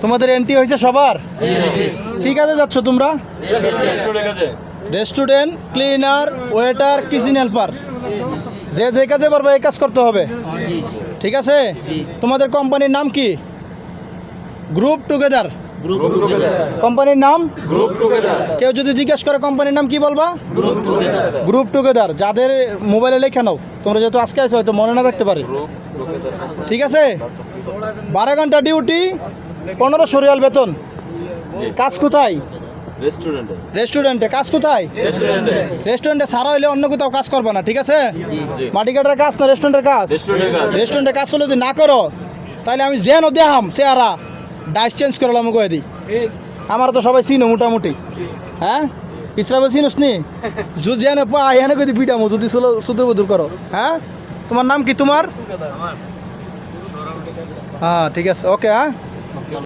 তোমাদের এন্ট্রি হয়েছে সবার? ঠিক আছে, যাচ্ছ তোমরা? Restaurant, cleaner, waiter, kitchen helper, যে যে কাজে পারবে এই কাজ করতে হবে। ঠিক আছে? তোমাদের কোম্পানির নাম কি? Group together. কোম্পানির নাম গ্রুপ টুগেদার। কেউ যদি জিজ্ঞেস করে কোম্পানির নাম কি বলবা? Group together. যাদের মোবাইলে লেখা নাও, তোমরা যেহেতু আজকে আসো হয়তো মনে না রাখতে পারে। ঠিক আছে? 12 ঘন্টা ডিউটি, 1500 রিয়াল বেতন। কাজ কোথায়? রেস্টুরেন্টে। কাজ কোথায়? রেস্টুরেন্টে ছাড়া হইলে অন্য কোথাও কাজ করবে না। ঠিক আছে? মাটি কাটার কাজ না রেস্টুরেন্টের কাজ? রেস্টুরেন্টের কাজ হলে যদি না করো তাহলে আমি যেন দেখাম চেহারা ডাইস চেঞ্জ করলাম কয়ে দিই। আমার তো সবাই চিনো মোটামুটি। হ্যাঁ, ইসরাবেল চিনোস নি? যেন পা এখানে কই পিটামো যদি সুদূর বুদুর করো। হ্যাঁ, তোমার নাম কি? তোমার? হ্যাঁ, ঠিক আছে, ওকে। হ্যাঁ।